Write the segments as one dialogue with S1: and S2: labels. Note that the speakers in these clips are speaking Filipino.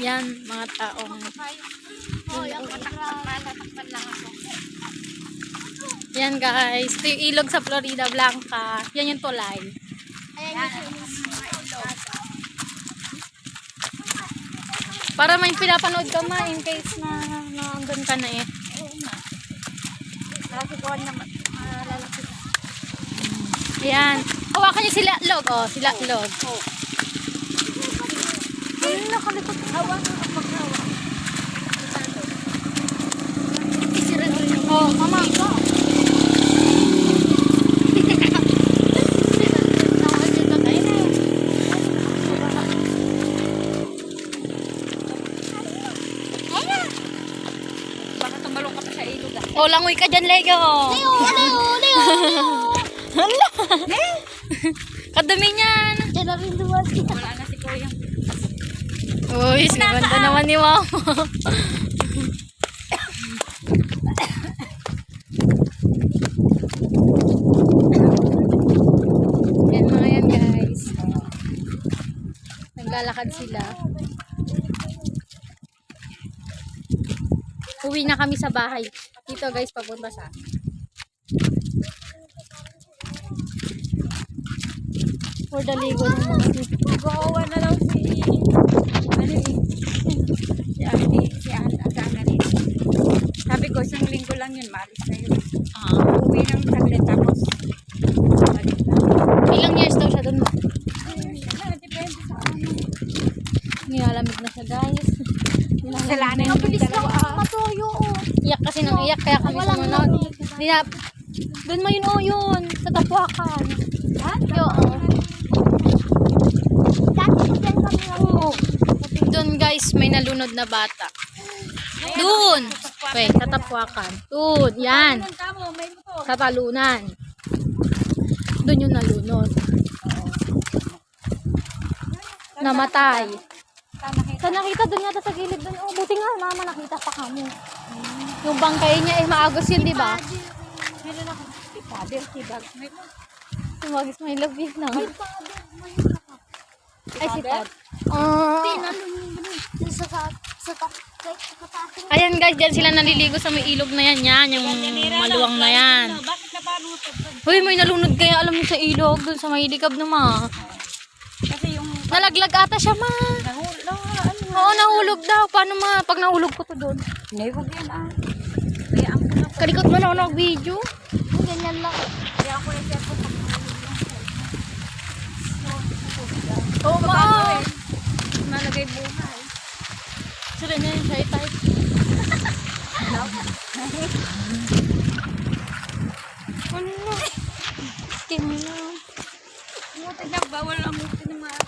S1: Yan, mga taong. Yan guys, ito yung ilog sa Florida Blanca. Yan yung tulay. Para may pinapanood ka ma in case na andun ka na eh. Ayan. Hawakan niyo sila log. Oh, sila log. Ayun, nakalikot. Hawakan ang maghawa. Oh, mama.
S2: Baka tumalong ka pa sa ilog ah.
S1: Oh, langoy ka dyan, Leo. Leo. Hala. Kadami niyan.
S2: Wala na si Kuya.
S1: Uy, ganda naman ni Mama. Yan mga yan guys. Naglalakad sila. Uwi na kami sa bahay. Dito guys, papunta sa for the ligo naman.
S2: Nag-oowa na daw si Agana rin. Sabi ko, isang linggo lang yun, maalis na yun. Uwi ng saglit tapos balik na.
S1: Ilang years daw siya dun?
S2: Depende sa ano.
S1: Nilalamig na siya guys.
S2: Kasalanan yung dalawa.
S1: Matuyo. Iyak kasi nang iyak kaya kami sumunod. Doon mo yun yun. Sa Tapuakan.
S2: Ha?
S1: Doon guys may nalunod na bata. Doon. Okay, sa Tapuakan. Doon. Yan. Sa talunan. Doon yung nalunod. Namatay. Sa nakita doon yata sa gilid doon. Oh, buti nga mama nakita pa kami. Yung bangkay niya maagos yun, di ba?
S2: Meron ako. Si Father, si Bag.
S1: Tumagis may love you na. Ay, si Tad. Ayan guys, dyan sila naliligo sa may ilog na yan. Yan, yung maluwang na yan.
S2: Bakit na ba nutot?
S1: Uy, may nalunod kaya alam mo sa ilog. Doon sa may likab na ma.
S2: Kasi yung
S1: Nalaglag ata siya ma. Oo, nahulog daw. Paano ma? Pag nahulog ko to doon.
S2: Hindi, huwag yan ah. Kaya ang ko na.
S1: Kalikot mo na ako nag-video.
S2: Ganyan lang. Kaya ako na siya po.
S1: Oo, ma.
S2: Malagay buhay.
S1: Sila na yun, shy type. Ano na? Skin na.
S2: Muti na, bawal ang muti na mga.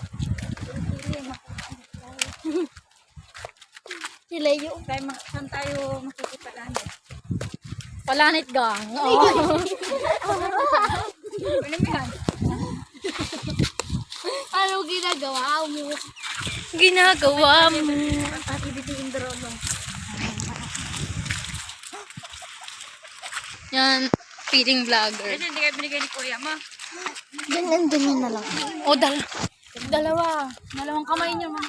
S1: Si Leo.
S2: Saan tayo makikipalan?
S1: Palanit gang. Oo.
S2: Ano mo yan?
S1: Ano ginagawa mo? Ginagawa mo.
S2: Pati dito yung drono.
S1: Yan, feeding vlogger.
S2: Hindi kayo binigay ni Kuya mo.
S1: Ganyan na lang. O, dalawa. Dalawang kamay niyo, ma.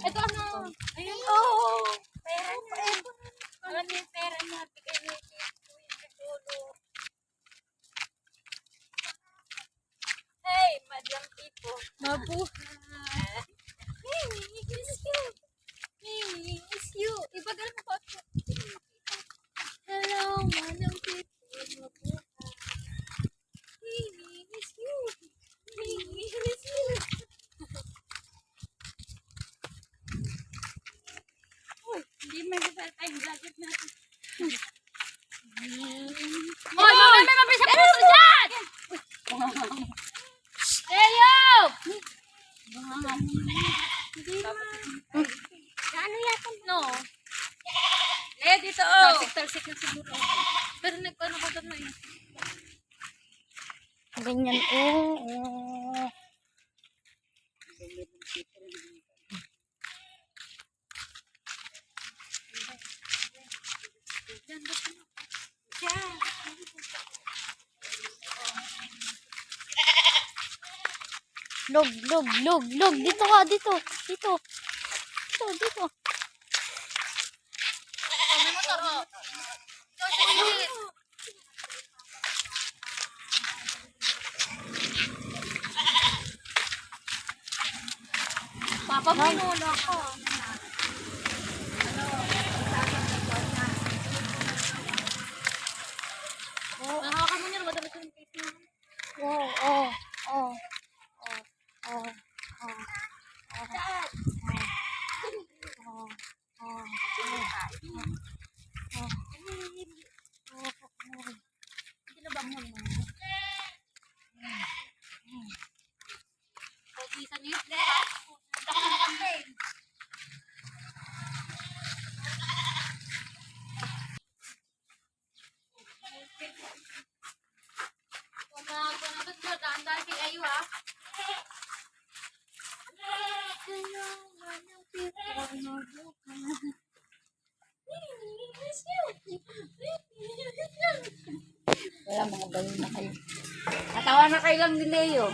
S1: Ito na. Ayun.
S2: Oo. Pera niya. Alam niya yung pera niya. Bigay niya yung Kuya Piolo. Hey, madam people.
S1: Mabuhay.
S2: Hey, it's you. Hey, it's you. Ibagal mo pa ako.
S1: Hello, madam people. Mabuhay.
S2: Hey, it's you. Hey, it's you. Uy, hindi may basa tayong gadget natin.
S1: Hoy, may mabisa pa rin dyan! Leo!
S2: Ano yata? No. Eh, dito oh. Talsik na siguro. Pero nagpaano ko doon na yun.
S1: Ganyan, oo.
S2: Yeah.
S1: Log. Dito ka, dito. Dito. May motor, oh. Ito, sa gilid. Papa, pinuno ako. Nakakan mo niya, madalas yung face mo. Oh.
S2: Wala, mga balo na kayo. Natawa na kayo lang ni Leo.